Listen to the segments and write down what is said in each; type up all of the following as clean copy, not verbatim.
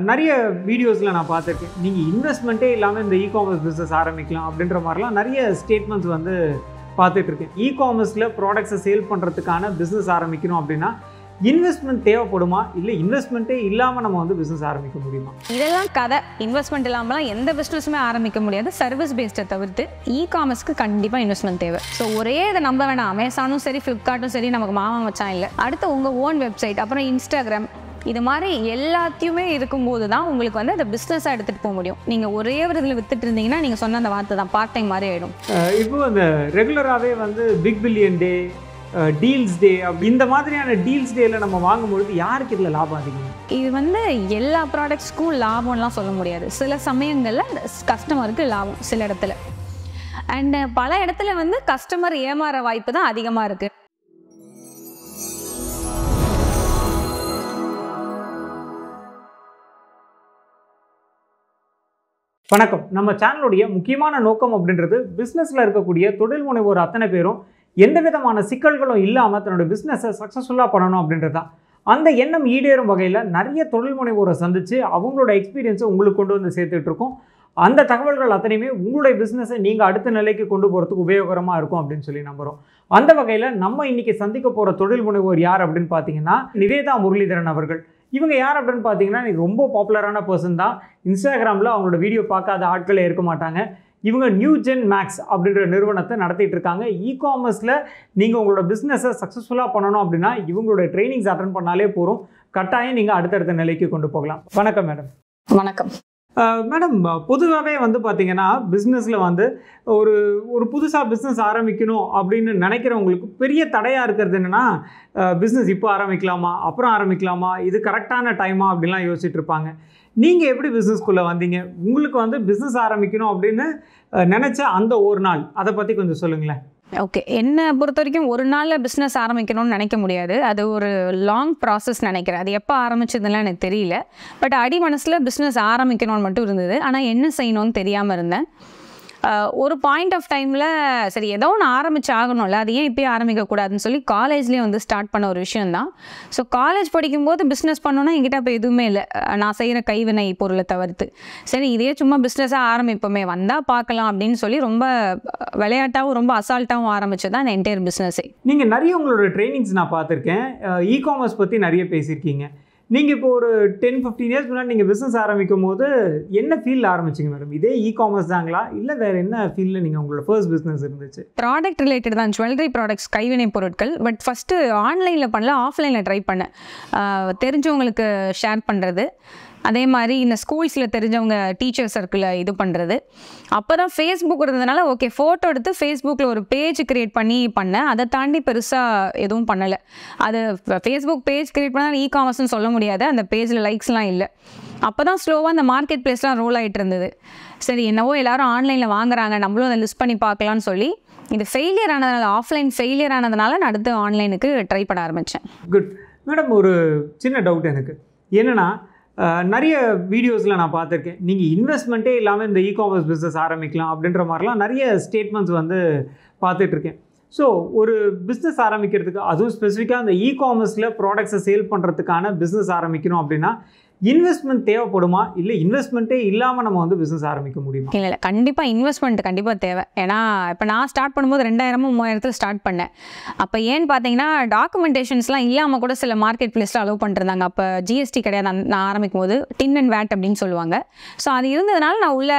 நிறைய வீடியோஸில் நான் பார்த்துருக்கேன். நீங்கள் இன்வெஸ்ட்மெண்ட்டே இல்லாமல் இந்த இ-காமர்ஸ் பிஸ்னஸ் ஆரம்பிக்கலாம் அப்படின்ற மாதிரிலாம் நிறைய ஸ்டேட்மெண்ட்ஸ் வந்து பார்த்துட்ருக்கேன். இ-காமர்ஸில் ப்ராடக்ட்ஸை சேல் பண்ணுறதுக்கான பிஸ்னஸ் ஆரம்பிக்கணும் அப்படின்னா இன்வெஸ்ட்மெண்ட் தேவைப்படுமா, இல்லை இன்வெஸ்ட்மெண்ட்டே இல்லாமல் நம்ம வந்து பிஸ்னஸ் ஆரம்பிக்க முடியுமா? இதெல்லாம் கதை. இன்வெஸ்ட்மெண்ட் இல்லாமலாம் எந்த பிஸ்னஸுமே ஆரம்பிக்க முடியாது. சர்வீஸ் பேஸ்டை தவிர்த்து இ-காமர்ஸ்க்கு கண்டிப்பாக இன்வெஸ்ட்மெண்ட் தேவை. ஸோ ஒரே இதை நம்ப வேணாம். அமேசானும் சரி, ஃப்ளிப்கார்ட்டும் சரி நமக்கு மாமா மச்சான் இல்லை. அடுத்து உங்கள் ஓன் வெப்சைட், அப்புறம் இன்ஸ்டாகிராம், இது மாதிரி எல்லாத்தையுமே இருக்கும்போது தான் உங்களுக்கு வந்து அந்த பிஸ்னஸாக எடுத்துகிட்டு போக முடியும். நீங்கள் ஒரே ஒரு இதில் வித்துட்டு இருந்தீங்கன்னா நீங்கள் சொன்ன அந்த வார்த்தை தான் பார்ட் டைம் மாதிரி ஆகிடும். இப்போ அந்த ரெகுலராகவே வந்து பிக் பில்லியன் டே, டீல்ஸ் டே, இந்த மாதிரியான டீல்ஸ் டேயில் நம்ம வாங்கும்பொழுது யாருக்கு இதில் லாபம் அதிகம்? இது வந்து எல்லா ப்ராடக்ட்ஸ்க்கும் லாபம்லாம் சொல்ல முடியாது. சில சமயங்களில் கஸ்டமருக்கு லாபம் சில இடத்துல, அண்ட் பல இடத்துல வந்து கஸ்டமர் ஏமாற வாய்ப்பு தான் அதிகமாக இருக்குது. வணக்கம். நம்ம சேனலுடைய முக்கியமான நோக்கம் அப்படின்றது பிஸ்னஸில் இருக்கக்கூடிய தொழில் முனைவோர் அத்தனை பேரும் எந்த விதமான சிக்கல்களும் இல்லாமல் தன்னோட பிஸ்னஸை சக்ஸஸ்ஃபுல்லாக பண்ணணும் அப்படின்றது தான். அந்த எண்ணம் ஈடேறும் வகையில் நிறைய தொழில் முனைவோரை சந்தித்து அவங்களோட எக்ஸ்பீரியன்ஸை உங்களுக்கு கொண்டு வந்து சேர்த்துட்ருக்கோம். அந்த தகவல்கள் அத்தனையுமே உங்களுடைய பிஸ்னஸை நீங்கள் அடுத்த நிலைக்கு கொண்டு போகிறதுக்கு உபயோகரமாக இருக்கும் அப்படின்னு சொல்லி நம்புகிறோம். அந்த வகையில் நம்ம இன்றைக்கி சந்திக்க போகிற தொழில் முனைவோர் யார் அப்படின்னு பார்த்தீங்கன்னா நிவேதா முரளிதரன் அவர்கள். இவங்க யார் அப்படின்னு பார்த்தீங்கன்னா ரொம்ப பாப்புலரான பர்சன் தான். இன்ஸ்டாகிராமில் அவங்களோட வீடியோ பார்க்காத ஆட்களே இருக்க மாட்டாங்க. இவங்க நியூ ஜென் மேக்ஸ் அப்படின்ற நிறுவனத்தை நடத்திட்டு இருக்காங்க. இ-காமர்ஸில் நீங்கள் உங்களோட பிஸ்னஸை சக்ஸஸ்ஃபுல்லாக பண்ணணும் அப்படின்னா இவங்களோட ட்ரைனிங்ஸ் அட்டென்ட் பண்ணாலே போகிறோம். கட்டாயம் நீங்கள் அடுத்தடுத்த நிலைக்கு கொண்டு போகலாம். வணக்கம் மேடம். வணக்கம் மேடம். பொதுவாகவே வந்து பார்த்தீங்கன்னா பிஸ்னஸில் வந்து ஒரு புதுசாக பிஸ்னஸ் ஆரம்பிக்கணும் அப்படின்னு நினைக்கிறவங்களுக்கு பெரிய தடையாக இருக்கிறது என்னென்னா, பிஸ்னஸ் இப்போ ஆரம்பிக்கலாமா, அப்புறம் ஆரம்பிக்கலாமா, இது கரெக்டான டைமா அப்படின்லாம் யோசிச்சுட்டு இருப்பாங்க. நீங்கள் எப்படி பிஸ்னஸ்குள்ளே வந்தீங்க? உங்களுக்கு வந்து பிஸ்னஸ் ஆரம்பிக்கணும் அப்படின்னு நினச்ச அந்த ஒரு நாள், அதை பற்றி கொஞ்சம் சொல்லுங்களேன். ஓகே, என்னை பொறுத்த வரைக்கும் ஒரு நாளில் பிஸ்னஸ் ஆரம்பிக்கணும்னு நினைக்க முடியாது. அது ஒரு லாங் ப்ராசஸ் நினைக்கிறேன். அது எப்போ ஆரம்பிச்சதுலாம் எனக்கு தெரியல. பட் அடி மனசில் பிஸ்னஸ் ஆரம்பிக்கணும்னு மட்டும் இருந்தது. ஆனால் என்ன செய்யணும்னு தெரியாமல் இருந்தேன். ஒரு பாயிண்ட் ஆஃப் டைமில் சரி ஏதோ ஒன்று ஆரம்பிச்சு ஆகணும்ல, அது ஏன் இப்போயே ஆரம்பிக்கக்கூடாதுன்னு சொல்லி காலேஜ்லேயே வந்து ஸ்டார்ட் பண்ண ஒரு விஷயந்தான். ஸோ காலேஜ் படிக்கும்போது பிஸ்னஸ் பண்ணோன்னா என்கிட்ட இப்போ எதுவுமே இல்லை, நான் செய்கிற கைவினை பொருளை தவிர்த்து. சரி இதே சும்மா பிஸ்னஸாக ஆரம்பிப்போமே, வந்தால் பார்க்கலாம் அப்படின்னு சொல்லி ரொம்ப விளையாட்டாகவும் ரொம்ப அசால்ட்டாகவும் ஆரம்பிச்சது தான் அந்த என்டையர் பிஸ்னஸே. நீங்கள் நிறைய உங்களோட ட்ரைனிங்ஸ் நான் பார்த்துருக்கேன். இ-காமர்ஸ் பற்றி நிறைய பேசியிருக்கீங்க. நீங்கள் இப்போ ஒரு 10-15 இயர்ஸ் முன்னாடி நீங்கள் பிஸ்னஸ் ஆரம்பிக்கும் போது என்ன ஃபீல்டில் ஆரம்பிச்சிங்க மேடம்? இதே இ-காமர்ஸ் தாங்களா, இல்லை வேறு என்ன ஃபீல்டில் நீங்கள் உங்களோட ஃபர்ஸ்ட் பிஸ்னஸ் இருந்துச்சு? ப்ராடக்ட் ரிலேட்டட் தான், ஜுவல்லரி ப்ராடக்ட்ஸ், கைவினை பொருட்கள். பட் ஃபஸ்ட்டு ஆன்லைனில் பண்ணல, ஆஃப்லைனில் ட்ரை பண்ணேன். தெரிஞ்சவங்களுக்கு ஷேர் பண்ணுறது, அதே மாதிரி இந்த ஸ்கூல்ஸில் தெரிஞ்சவங்க டீச்சர் சர்க்கிளில் இது பண்ணுறது. அப்போ தான் ஃபேஸ்புக் இருந்ததுனால ஓகே ஃபோட்டோ எடுத்து ஃபேஸ்புக்கில் ஒரு பேஜ் க்ரியேட் பண்ணேன். அதை தாண்டி பெருசாக எதுவும் பண்ணலை. அது ஃபேஸ்புக் பேஜ் க்ரியேட் பண்ணால் இ-காமர்ஸ்னு சொல்ல முடியாது. அந்த பேஜில் லைக்ஸ்லாம் இல்லை. அப்போ தான் ஸ்லோவாக அந்த மார்க்கெட் ப்ளேஸ்லாம் ரோல் ஆகிட்டு இருந்தது. சரி என்னவோ எல்லோரும் ஆன்லைனில் வாங்குறாங்க, நம்மளும் அதை லிஸ்ட் பண்ணி பார்க்கலான்னு சொல்லி இது ஃபெயிலியர் ஆனதுனால, ஆஃப்லைன் ஃபெயிலியர் ஆனதுனால நான் அடுத்து ஆன்லைனுக்கு ட்ரை பண்ண ஆரம்பித்தேன். Good madam. ஒரு சின்ன டவுட் எனக்கு என்னென்னா, நிறைய வீடியோஸில் நான் பார்த்துருக்கேன், நீங்கள் இன்வெஸ்ட்மெண்ட்டே இல்லாமல் இந்த இ-காமர்ஸ் பிஸ்னஸ் ஆரம்பிக்கலாம் அப்படின்ற மாதிரிலாம் நிறைய ஸ்டேட்மெண்ட்ஸ் வந்து பார்த்துட்ருக்கேன். ஸோ ஒரு பிஸ்னஸ் ஆரம்பிக்கிறதுக்கு, அதுவும் ஸ்பெசிஃபிக்காக இந்த இ-காமர்ஸில் ப்ராடக்ட்ஸை சேல் பண்ணுறதுக்கான பிஸ்னஸ் ஆரம்பிக்கணும் அப்படின்னா இன்வெஸ்ட்மெண்ட் தேவைப்படுமா, இல்லை இன்வெஸ்ட்மெண்ட்டே இல்லாமல் நம்ம வந்து பிஸ்னஸ் ஆரம்பிக்க முடியுமா? இல்லை கண்டிப்பாக இன்வெஸ்ட்மெண்ட் கண்டிப்பாக தேவை. ஏன்னா இப்போ நான் ஸ்டார்ட் பண்ணும்போது 2000-3000 ஸ்டார்ட் பண்ணேன். அப்போ ஏன்னு பார்த்தீங்கன்னா டாக்குமெண்டேஷன்ஸ்லாம் இல்லாமல் கூட சில மார்க்கெட் பிளேஸில் அலோவ் பண்ணிருந்தாங்க. அப்போ ஜிஎஸ்டி கிடையாது. நான் ஆரம்பிக்கும் போது டின் அண்ட் வேட் அப்படின்னு சொல்லுவாங்க. ஸோ அது இருந்ததுனால நான் உள்ள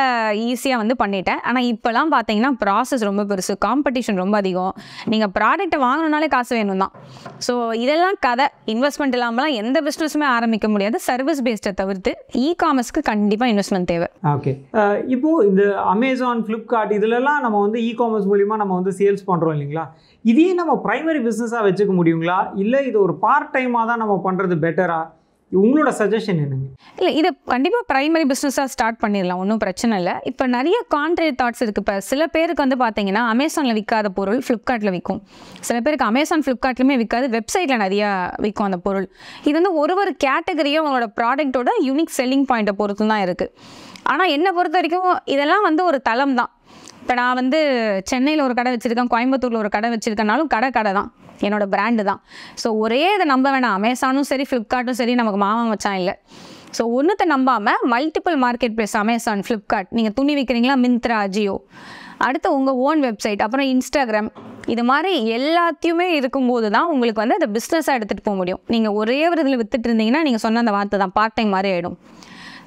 ஈஸியாக வந்து பண்ணிட்டேன். ஆனால் இப்போலாம் பார்த்தீங்கன்னா ப்ராசஸ் ரொம்ப பெருசு, காம்படிஷன் ரொம்ப அதிகம். நீங்கள் ப்ராடக்ட்டை வாங்கணுன்னாலே காசு வேணும் தான். ஸோ இதெல்லாம் கதை. இன்வெஸ்ட்மெண்ட் இல்லாமலாம் எந்த பிஸ்னஸுமே ஆரம்பிக்க முடியாது. சர்வீஸ் பேஸ்டை தவிர்த்து இ-காமர்ஸ்க்கு கண்டிப்பாக இன்வெஸ்ட்மெண்ட் தேவை. ஓகே. இப்போது இந்த அமேசான், ஃப்ளிப்கார்ட் இதிலெல்லாம் நம்ம வந்து இ-காமர்ஸ் மூலிமா நம்ம வந்து சேல்ஸ் பண்ணுறோம் இல்லைங்களா? இதையே நம்ம ப்ரைமரி பிஸ்னஸாக வச்சுக்க முடியுங்களா, இல்லை இது ஒரு பார்ட் டைமாக தான் நம்ம பண்ணுறது பெட்டரா? உங்களோட சஜஷன் என்னங்க? இல்லை இது கண்டிப்பாக ப்ரைமரி பிஸ்னஸாக ஸ்டார்ட் பண்ணிடலாம், ஒன்றும் பிரச்சனை இல்லை. இப்போ நிறைய கான்ட்ரரி தாட்ஸ் இருக்குது. இப்போ சில பேருக்கு வந்து பார்த்தீங்கன்னா அமேசானில் விற்காத பொருள் ஃப்ளிப்கார்ட்டில் விற்கும். சில பேருக்கு அமேசான் ஃப்ளிப்கார்ட்லையுமே விற்காது, வெப்சைட்டில் நிறையா விற்கும் அந்த பொருள். இது வந்து ஒரு கேட்டகரியும் அவங்களோட ப்ராடக்ட்டோட யூனிக் செல்லிங் பாயிண்ட்டை பொறுத்து தான் இருக்குது. ஆனால் என்னை பொறுத்த வரைக்கும் இதெல்லாம் வந்து ஒரு தளம் தான். இப்போ நான் வந்து சென்னையில் ஒரு கடை வச்சுருக்கேன், கோயம்புத்தூரில் ஒரு கடை வச்சுருக்கனாலும் கடை தான், என்னோடய பிராண்டு தான். ஸோ ஒரே இதை நம்ப வேணாம். அமேசானும் சரி, ஃப்ளிப்கார்ட்டும் சரி நமக்கு மாமா மச்சான் இல்லை. ஸோ ஒன்றுத்தை நம்பாமல் multiple market place, Amazon, Flipkart, நீங்கள் துணி விற்கிறீங்களா, மிந்த்ரா, அஜியோ, அடுத்து உங்கள் ஓன் வெப்சைட், அப்புறம் இன்ஸ்டாகிராம், இது மாதிரி எல்லாத்தையுமே இருக்கும்போது தான் உங்களுக்கு வந்து அதை பிஸ்னஸாக எடுத்துகிட்டு போக முடியும். நீங்கள் ஒரே ஒரு இதில் வித்துட்டு இருந்தீங்கன்னா நீங்கள் சொன்ன அந்த வார்த்தை தான் பார்ட் டைம் மாதிரி ஆகிடும்.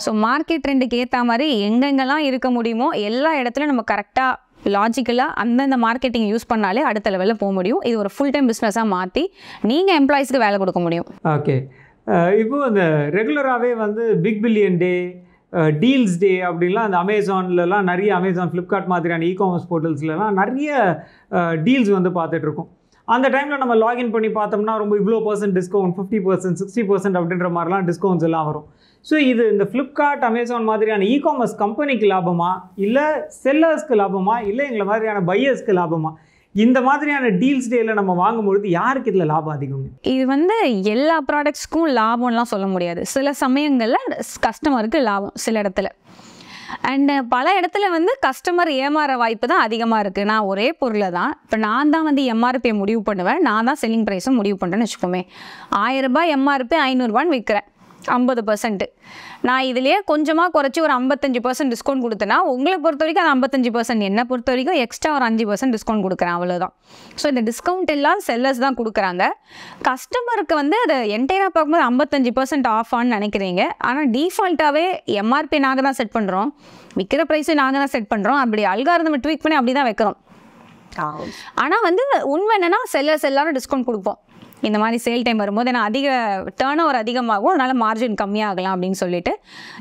ஸோ மார்க்கெட் ட்ரெண்டுக்கு ஏற்ற மாதிரி எங்கெங்கெல்லாம் இருக்க முடியுமோ எல்லா இடத்துலையும் நம்ம கரெக்டாக லாஜிக்கலாக அந்தந்த மார்க்கெட்டிங் யூஸ் பண்ணாலே அடுத்த லெவலில் போக முடியும். இது ஒரு ஃபுல் டைம் பிஸ்னஸாக மாற்றி நீங்கள் எம்ப்ளாயிஸ்க்கு வேலை கொடுக்க முடியும். ஓகே, இப்போது அந்த ரெகுலராகவே வந்து பிக் பில்லியன் டே, டீல்ஸ் டே அப்படின்லாம் அந்த அமேசான்லலாம் நிறைய, அமேசான், ஃப்ளிப்கார்ட் மாதிரியான இகாமர்ஸ் போர்ட்டல்ஸ்லாம் நிறைய டீல்ஸ் வந்து பார்த்துட்ருக்கோம். அந்த டைமில் நம்ம லாகின் பண்ணி பார்த்தோம்னா ரொம்ப இவ்வளோ % டிஸ்கவுண்ட், 50%, 60% அப்படின்ற மாதிரிலாம் டிஸ்கவுண்ட்ஸ் எல்லாம் வரும். ஸோ இது இந்த ஃப்ளிப்கார்ட், அமேசான் மாதிரியான இகாமர்ஸ் கம்பெனிக்கு லாபமா, இல்லை செல்லர்ஸ்க்கு லாபமா, இல்லை எங்களை மாதிரியான பையர்ஸ்க்கு லாபமா? இந்த மாதிரியான டீல்ஸ் டேல நம்ம வாங்கும்பொழுது யாருக்கு இதில் லாபம் அதிகம்? இது வந்து எல்லா ப்ராடக்ட்ஸ்க்கும் லாபம்லாம் சொல்ல முடியாது. சில சமயங்களில் கஸ்டமருக்கு லாபம் சில இடத்துல, அண்டு பல இடத்துல வந்து கஸ்டமர் ஏமாற வாய்ப்பு தான் அதிகமாக இருக்குது. நான் ஒரே பொருளை தான், இப்போ நான் தான் வந்து எம்ஆர்பியை முடிவு பண்ணுவேன், நான் தான் செல்லிங் ப்ரைஸும் முடிவு பண்ணுறேன்னு வச்சுக்கோமே. 1000 ரூபாய் எம்ஆர்பி 500 ரூபான்னு விற்கிறேன், 50%. நான் இதிலேயே கொஞ்சமாக குறைச்சி ஒரு 55% டிஸ்கவுண்ட் கொடுத்தேன்னா உங்களை பொறுத்த வரைக்கும் அது 55%, என்னை பொறுத்த வரைக்கும் எக்ஸ்ட்ரா ஒரு 5% டிஸ்கவுண்ட் கொடுக்குறேன், அவ்வளோதான். ஸோ இந்த டிஸ்கவுண்ட் எல்லாம் செல்லர்ஸ் தான் கொடுக்குறாங்க. கஸ்டமருக்கு வந்து அதை என்டையராக பார்க்கும்போது 55% ஆஃப் ஆன்னு நினைக்கிறீங்க. ஆனால் டீஃபால்ட்டாகவே எம்ஆர்பி நாங்கள் தான் செட் பண்ணுறோம், விற்கிற ப்ரைஸும் நாங்கள் தான் செட் பண்ணுறோம். அப்படி அல்காரிதம் ட்வீக் பண்ணி அப்படி தான் வைக்கிறோம். ஆனால் வந்து உண்மை என்னென்னா செல்லர்ஸ் எல்லாரும் டிஸ்கவுண்ட் கொடுப்போம் இந்த மாதிரி சேல் டைம் வரும்போது. ஏன்னா அதிக டர்ன் ஓவர் அதிகமாகும், அதனால் மார்ஜின் கம்மியாகலாம் அப்படின்னு சொல்லிட்டு.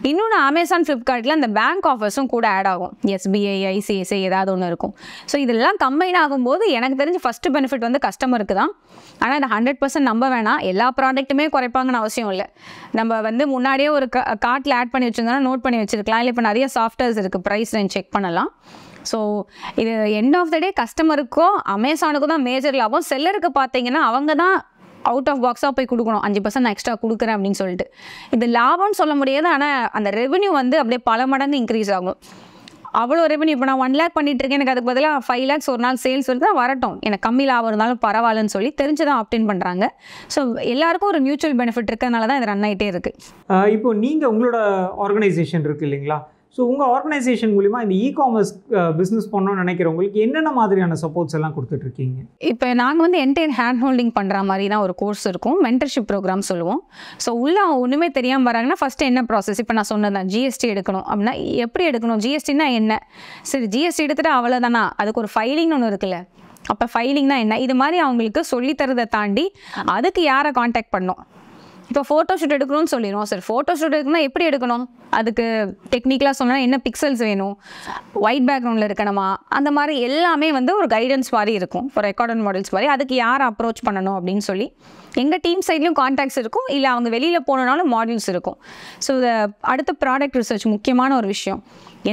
இன்னொன்று அமேசான், ஃப்ளிப்கார்ட்டில் அந்த பேங்க் ஆஃபர்ஸும் கூட ஆட் ஆகும், எஸ்பிஐ, ஐசிஐசிஐ ஏதாவது ஒன்று இருக்கும். ஸோ இதெல்லாம் கம்பைன் ஆகும்போது எனக்கு தெரிஞ்சு ஃபஸ்ட்டு பெனிஃபிட் வந்து கஸ்டமருக்கு தான். ஆனால் இதை 100% நம்ப வேணாம், எல்லா ப்ராடக்ட்டுமே குறைப்பாங்கன்னு அவசியம் இல்லை. நம்ம வந்து முன்னாடியே ஒரு கார்ட்டில் ஆட் பண்ணி வச்சுருந்தோம்னா நோட் பண்ணி வச்சுருக்கலாம். இல்லை இப்போ நிறைய சாஃப்ட்வேர்ஸ் இருக்குது, ப்ரைஸ் ரேஞ்ச் செக் பண்ணலாம். ஸோ இது எண்ட் ஆஃப் த டே கஸ்டமருக்கும் அமேசானுக்கும் தான் மேஜர் லாபம். செல்லருக்கு பார்த்தீங்கன்னா அவங்க தான் அவுட் ஆஃப் பாக்ஸாக போய் கொடுக்கணும், 5% நான் எக்ஸ்ட்ரா கொடுக்குறேன் அப்படின்னு சொல்லிட்டு. இது லாபம்னு சொல்ல முடியாது, ஆனால் அந்த ரெவன்யூ வந்து அப்படியே பல மடங்கு இன்க்ரீஸ் ஆகும். அவ்வளோ ரெவன்யூ, இப்போ நான் 1 lakh பண்ணிட்டு இருக்கேன், எனக்கு அதுக்கு பதிலாக 5 lakhs ஒரு நாள் சேல்ஸ் வருது, வரட்டும், எனக்கு கம்மி லாபம் இருந்தாலும் பரவாயில்லன்னு சொல்லி தெரிஞ்சு தான் ஆப்டின் பண்ணுறாங்க. ஸோ எல்லாருக்கும் ஒரு மியூச்சுவல் பெனிஃபிட் இருக்கிறதுனால தான் இது ரன் ஆகிட்டே இருக்குது. இப்போ நீங்கள் உங்களோட ஆர்கனைசேஷன் இருக்குது இல்லைங்களா? ஸோ உங்கள் ஆர்கனைசேஷன் மூலிமா இந்த இகாமர்ஸ் பிஸ்னஸ் பண்ணணும்னு நினைக்கிறவங்களுக்கு என்னென்ன மாதிரியான சப்போர்ட்ஸ் எல்லாம் கொடுத்துட்ருக்கீங்க? இப்போ நாங்கள் வந்து என்டையர் ஹேண்ட் ஹோல்டிங் பண்ணுற மாதிரி தான் ஒரு கோர்ஸ் இருக்கும், மென்டர்ஷிப் ப்ரோக்ராம் சொல்லுவோம். ஸோ உள்ளே ஒன்றுமே தெரியாமல் வராங்கன்னா ஃபஸ்ட்டு என்ன ப்ராசஸ், இப்போ நான் சொன்னதான் ஜிஎஸ்டி எடுக்கணும் அப்படின்னா எப்படி எடுக்கணும், ஜிஎஸ்டின்னா என்ன, சரி ஜிஎஸ்டி எடுத்துகிட்டு அவ்வளோதானா, அதுக்கு ஒரு ஃபைலிங்னு ஒன்று இருக்குல்ல, அப்போ ஃபைலிங்னா என்ன, இது மாதிரி அவங்களுக்கு சொல்லித்தரதை தாண்டி அதுக்கு யாரை காண்டாக்ட் பண்ணணும். இப்போ ஃபோட்டோ ஷூட் எடுக்கணும்னு சொல்லிடுவோம், சரி ஃபோட்டோ ஷூட் எடுக்கணும்னா எப்படி எடுக்கணும், அதுக்கு டெக்னிக்கலாக சொன்னால் என்ன பிக்சல்ஸ் வேணும், ஒயிட் பேக்ரவுண்டில் இருக்கணுமா, அந்த மாதிரி எல்லாமே வந்து ஒரு கைடன்ஸ் மாதிரி இருக்கும், ஒரு ரெக்கார்டட் மாடல்ஸ் மாதிரி. அதுக்கு யாரை அப்ரோச் பண்ணணும் அப்படின்னு சொல்லி எங்கள் டீம் சைட்லேயும் கான்டாக்ட்ஸ் இருக்கும், இல்லை அவங்க வெளியில் போனனாலும் மாடியூல்ஸ் இருக்கும். ஸோ இதை அடுத்த ப்ராடக்ட் ரிசர்ச் முக்கியமான ஒரு விஷயம்,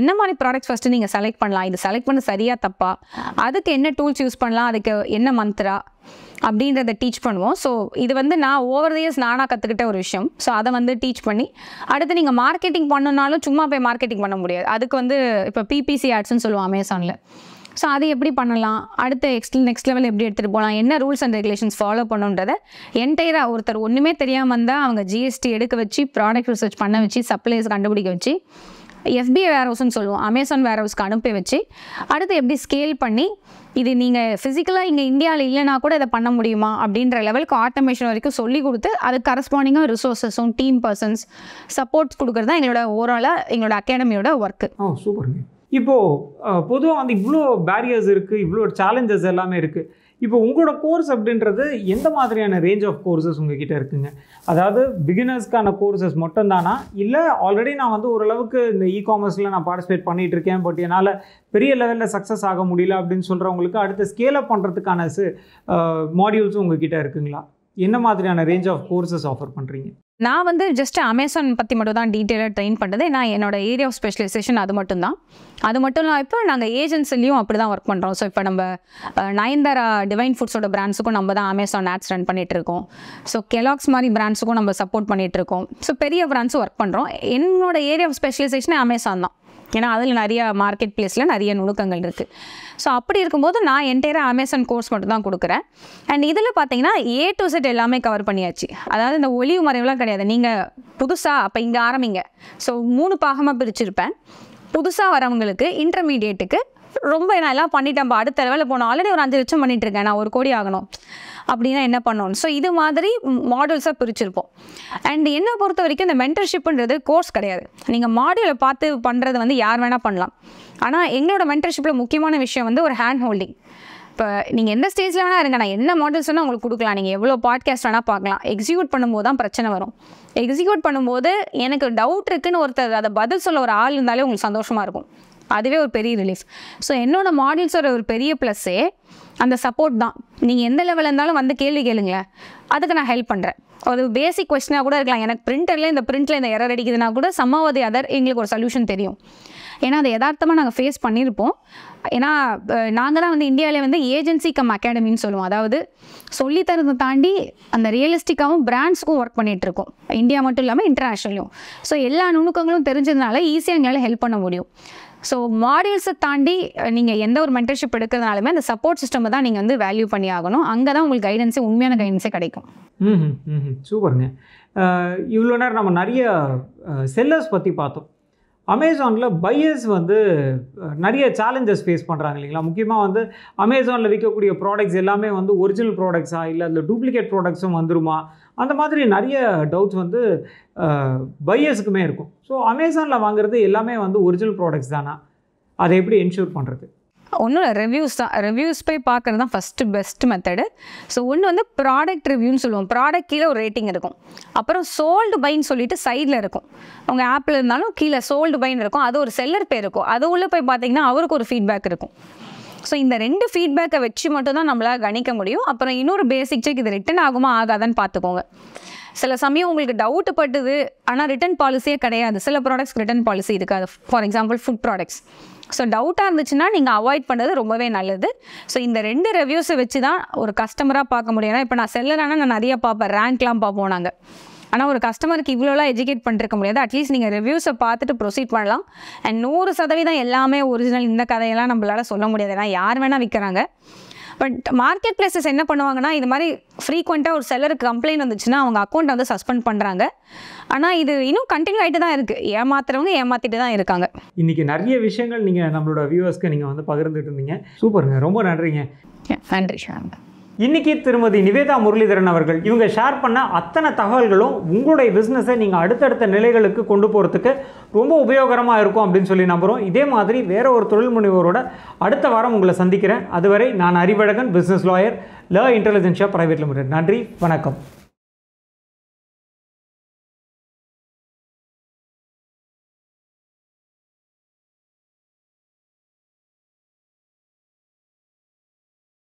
என்ன மாதிரி ப்ராடக்ட்ஸ் ஃபஸ்ட்டு நீங்கள் செலக்ட் பண்ணலாம், இது செலக்ட் பண்ண சரியாக தப்பா, அதுக்கு என்ன டூல்ஸ் யூஸ் பண்ணலாம், அதுக்கு என்ன மந்த்ரா அப்படின்றத டீச் பண்ணுவோம். ஸோ இது வந்து நான் ஓவர் த இயர்ஸ் நானாக கற்றுக்கிட்ட ஒரு விஷயம். ஸோ அதை வந்து டீச் பண்ணி அடுத்து நீங்கள் மார்க்கெட்டிங் பண்ணணுன்னாலும் சும்மா போய் மார்க்கெட்டிங் பண்ண முடியாது, அதுக்கு வந்து இப்போ பிபிசி ஆட்ஸ்ன்னு சொல்லுவோம் அமேசானில். ஸோ அது எப்படி பண்ணலாம், அடுத்த நெக்ஸ்ட் லெவல் எப்படி எடுத்துகிட்டு போகலாம், என்ன ரூல்ஸ் அண்ட் ரெகுலேஷன்ஸ் ஃபாலோ பண்ணுன்றதை என்டையராக ஒருத்தர் ஒன்றுமே தெரியாமல் இருந்தால் அவங்க ஜிஎஸ்டி எடுக்க வச்சு ப்ராடக்ட் ரிசர்ச் பண்ண வச்சு சப்ளைஸ் கண்டுபிடிக்க வச்சு எஃபிஐ வேர்ஹவுஸ்ன்னு சொல்லுவோம், அமேசான் வேர்ஹவுஸ்க்கு அனுப்பி வச்சு அடுத்து எப்படி ஸ்கேல் பண்ணி இது நீங்கள் ஃபிசிக்கலாக இங்கே இந்தியாவில் இல்லைனா கூட இதை பண்ண முடியுமா அப்படின்ற லெவலுக்கு ஆட்டோமேஷன் வரைக்கும் சொல்லி கொடுத்து அதுக்கு கரஸ்பாண்டிங்காக ரிசோர்ஸஸும் டீம் பர்சன்ஸ் சப்போர்ட்ஸ் கொடுக்குறது தான் எங்களோட ஓவராலாக எங்களோட அகாடமியோட ஒர்க்கு. சூப்பருங்க. இப்போது பொதுவாக வந்து இவ்வளோ பேரியர்ஸ் இருக்குது, இவ்வளோ சேலஞ்சஸ் எல்லாமே இருக்குது. இப்போ உங்களோட கோர்ஸ் அப்படின்றது எந்த மாதிரியான ரேஞ்ச் ஆஃப் கோர்சஸ் உங்ககிட்ட இருக்குங்க? அதாவது பிகினர்ஸ்க்கான கோர்சஸ் மட்டும்தானா, இல்லை ஆல்ரெடி நான் வந்து ஓரளவுக்கு இந்த இகாமர்ஸில் நான் பார்ட்டிசிபேட் பண்ணிகிட்டு இருக்கேன், பட் என்னால் பெரிய லெவலில் சக்ஸஸ் ஆக முடியல அப்படின்னு சொல்கிறவங்களுக்கு அடுத்து ஸ்கேல் அப் பண்ணுறதுக்கான மாடியூல்ஸும் உங்ககிட்ட இருக்குங்களா? என்ன மாதிரியான ரேஞ்ச் ஆஃப் கோர்சஸ் ஆஃபர் பண்ணுறீங்க? நான் வந்து ஜஸ்ட் அமேசான் பற்றி மட்டும் தான் டீட்டெயிலாக ட்ரெயின் பண்ணுறது. நான் என்னோட ஏரியா ஆஃப் ஸ்பெஷலைசேஷன் அது மட்டும் தான். அது மட்டும் இல்லாமல் இப்போ நாங்கள் ஏஜென்சிலையும் அப்படி தான் ஒர்க் பண்ணுறோம். ஸோ இப்போ நம்ம நயன்தாரா டிவைன் ஃபுட்ஸோட பிராண்ட்ஸுக்கும் நம்ம தான் அமேசான் ஆட்ஸ் ரன் பண்ணிகிட்ருக்கோம். ஸோ கெலாக்ஸ் மாதிரி பிராண்ட்ஸுக்கும் நம்ம சப்போர்ட் பண்ணிகிட்ருக்கோம். ஸோ பெரிய பிராண்ட்ஸும் ஒர்க் பண்ணுறோம். என்னோட ஏரியா ஆஃப் ஸ்பெஷலைசேஷனே அமேசான் தான். ஏன்னா அதில் நிறைய மார்க்கெட் பிளேஸில் நிறைய நுணுக்கங்கள் இருக்குது. ஸோ அப்படி இருக்கும்போது நான் என்டையராக அமேசான் கோர்ஸ் மட்டும் தான் கொடுக்குறேன். அண்ட் இதில் பார்த்தீங்கன்னா A to Z எல்லாமே கவர் பண்ணியாச்சு. அதாவது இந்த ஒளிவு மறைவுலாம் கிடையாது. நீங்கள் புதுசாக அப்போ இங்கே ஆரம்பிங்க. ஸோ 3 பாகமாக பிரிச்சிருப்பேன். புதுசாக வரவங்களுக்கு, இன்டர்மீடியேட்டுக்கு ரொம்ப நான் எல்லாம் பண்ணிட்டேன், அடுத்த லெவலில் போனோம், ஆல்ரெடி ஒரு 5 லட்சம் பண்ணிகிட்ருக்கேன், நான் 1 கோடி ஆகணும் அப்படின்னா என்ன பண்ணணும். ஸோ இது மாதிரி மாடல்ஸாக பிரிச்சிருப்போம். அண்ட் என்னை பொறுத்த வரைக்கும் இந்த மென்டர்ஷிப்புன்றது கோர்ஸ் கிடையாது. நீங்கள் மாடியூலை பார்த்து பண்ணுறது வந்து யார் வேணால் பண்ணலாம். ஆனால் எங்களோட மென்டர்ஷிப்பில் முக்கியமான விஷயம் வந்து ஒரு ஹேண்ட் ஹோல்டிங். இப்போ நீங்கள் எந்த ஸ்டேஜில் வேணால் இருங்க, நான் என்ன மாடல்ஸ் வேணால் உங்களுக்கு கொடுக்கலாம், நீங்கள் எவ்வளோ பாட்காஸ்ட் வேணால் பார்க்கலாம். எக்ஸிக்யூட் பண்ணும்போது தான் பிரச்சனை வரும். எக்ஸிக்யூட் பண்ணும்போது எனக்கு டவுட் இருக்குதுன்னு ஒருத்தர் அதை பதில் சொல்ல ஒரு ஆள் இருந்தாலே உங்களுக்கு சந்தோஷமாக இருக்கும். அதுவே ஒரு பெரிய ரிலீஃப். ஸோ என்னோடய மாடல்ஸோட ஒரு பெரிய ப்ளஸ்ஸே அந்த சப்போர்ட் தான். நீங்கள் எந்த லெவலில் இருந்தாலும் வந்து கேள்வி கேளுங்களேன், அதுக்கு நான் ஹெல்ப் பண்ணுறேன். ஒரு பேசிக் கொஸ்டினாக கூட இருக்கலாம், எனக்கு பிரிண்டரில் இந்த எரர் அடிக்குதுன்னா கூட சம்மாவதி அதர் எங்களுக்கு ஒரு சொல்யூஷன் தெரியும். ஏன்னா அதை யதார்த்தமாக நாங்கள் ஃபேஸ் பண்ணியிருப்போம். ஏன்னா நாங்கள் தான் வந்து இந்தியாவிலே வந்து ஏஜென்சி கம் அகாடமின்னு சொல்லுவோம். அதாவது சொல்லித்தரதை தாண்டி அந்த ரியலிஸ்டிக்காகவும் பிராண்ட்ஸுக்கும் ஒர்க் பண்ணிகிட்ருக்கோம், இந்தியா மட்டும் இல்லாமல் இன்டர்நேஷ்னலையும். ஸோ எல்லா நுணுக்கங்களும் தெரிஞ்சதுனால ஈஸியாக எங்களால் ஹெல்ப் பண்ண முடியும். ஸோ மாடியூல்ஸை தாண்டி நீங்கள் எந்த ஒரு மென்டர்ஷிப் எடுக்கிறதுனாலுமே அந்த சப்போர்ட் சிஸ்டமை தான் நீங்கள் வந்து வேல்யூ பண்ணி ஆகணும். அங்கே தான் உங்களுக்கு கைடன்ஸே, உண்மையான கைடன்ஸே கிடைக்கும். சூப்பருங்க. இவ்வளோ நேரம் நம்ம நிறைய செல்லர்ஸ் பற்றி பார்த்தோம். அமேசானில் பையர்ஸ் வந்து நிறைய சேலஞ்சஸ் ஃபேஸ் பண்ணுறாங்க இல்லைங்களா? முக்கியமாக வந்து அமேசானில் விற்கக்கூடிய ப்ராடக்ட்ஸ் எல்லாமே வந்து ஒரிஜினல் ப்ராடக்ட்ஸா, இல்லை அதில் டூப்ளிகேட் ப்ராடக்ட்ஸும் வந்துருமா, அந்த மாதிரி நிறைய டவுட்ஸ் வந்து பையர்ஸுக்குமே இருக்கும். ஸோ அமேசானில் வாங்குறது எல்லாமே வந்து ஒரிஜினல் ப்ராடக்ட்ஸ் தானா? அதை எப்படி என்ஷூர் பண்ணுறது? ஒன்றும் இல்லை, ரிவ்யூஸ் தான். ரிவ்யூஸ் போய் பார்க்குறது தான் ஃபஸ்ட்டு பெஸ்ட் மெத்தடு. ஸோ ஒன்று வந்து ப்ராடக்ட் ரிவ்யூன்னு சொல்லுவோம். ப்ராடக்ட் கீழே ஒரு ரேட்டிங் இருக்கும். அப்புறம் சோல்டு பைன்னு சொல்லிட்டு சைடில் இருக்கும். உங்கள் ஆப்பில் இருந்தாலும் கீழே சோல்டு பைன்னு இருக்கும், அது ஒரு செல்லர் பேர் இருக்கும். அது உள்ளே போய் பார்த்தீங்கன்னா அவருக்கு ஒரு ஃபீட்பேக் இருக்கும். ஸோ இந்த 2 ஃபீட்பேக்கை வச்சு மட்டும் தான் நம்மளால் கணிக்க முடியும். அப்புறம் இன்னொரு பேசிக் செக், இது ரிட்டன் ஆகுமா ஆகாதான்னு பார்த்துக்கோங்க. சில சமயம் உங்களுக்கு டவுட் பட்டுது, ஆனால் ரிட்டன் பாலிசியே கிடையாது. சில ப்ராடக்ட்ஸ்க்கு ரிட்டன் பாலிசி இருக்காது. For example food products. So டவுட்டாக இருந்துச்சுன்னா நீங்கள் அவாய்ட் பண்ணுறது ரொம்பவே நல்லது. ஸோ இந்த 2 ரிவ்யூஸை வச்சு தான் ஒரு கஸ்டமராக பார்க்க முடியும். ஏன்னா இப்போ நான் செல்லரானா நான் நிறைய பார்ப்பேன், ரேங்க்லாம் பார்ப்போம் நாங்கள். ஆனால் ஒரு கஸ்டமருக்கு இவ்வளோலாம் எஜுகேட் பண்ணிருக்க முடியாது. அட்லீஸ்ட் நீங்கள் ரிவ்யூஸை பார்த்துட்டு ப்ரொசீட் பண்ணலாம். அண்ட் 100% எல்லாமே ஒரிஜினல் இந்த கதையெல்லாம் நம்மளால் சொல்ல முடியாது. ஏன்னா யார் வேணால் விற்கிறாங்க. பட் மார்க்கெட் பிளேஸஸ் என்ன பண்ணுவாங்கன்னா, இது மாதிரி ஃப்ரீக்வெண்ட்டாக ஒரு செல்லருக்கு கம்ப்ளைண்ட் வந்துச்சுன்னா அவங்க அக்கௌண்ட்டை வந்து சஸ்பெண்ட் பண்ணுறாங்க. ஆனால் இது இன்னும் கண்டினியூ ஆகிட்டு தான் இருக்குது. ஏமாத்துறவங்க ஏமாற்றிட்டு தான் இருக்காங்க. இன்றைக்கி நிறைய விஷயங்கள் நீங்கள் நம்மளோட வியூவர்ஸ்க்கு நீங்கள் வந்து பகிர்ந்துட்டு இருந்தீங்க. சூப்பருங்க, ரொம்ப நன்றிங்க. நன்றி ஷாம். இன்றைக்கி திருமதி நிவேதா முரளிதரன் அவர்கள் இவங்க ஷேர் பண்ண அத்தனை தகவல்களும் உங்களுடைய பிஸ்னஸை நீங்கள் அடுத்தடுத்த நிலைகளுக்கு கொண்டு போகிறதுக்கு ரொம்ப உபயோகரமாக இருக்கும் அப்படின்னு சொல்லி நம்புகிறோம். இதே மாதிரி வேறு ஒரு தொழில் முனைவோரோட அடுத்த வாரம் உங்களை சந்திக்கிறேன். அதுவரை நான் அறிவழகன், பிஸ்னஸ் லாயர், ல இன்டெலிஜென்ஷியா பிரைவேட் லிமிடெட். நன்றி, வணக்கம்.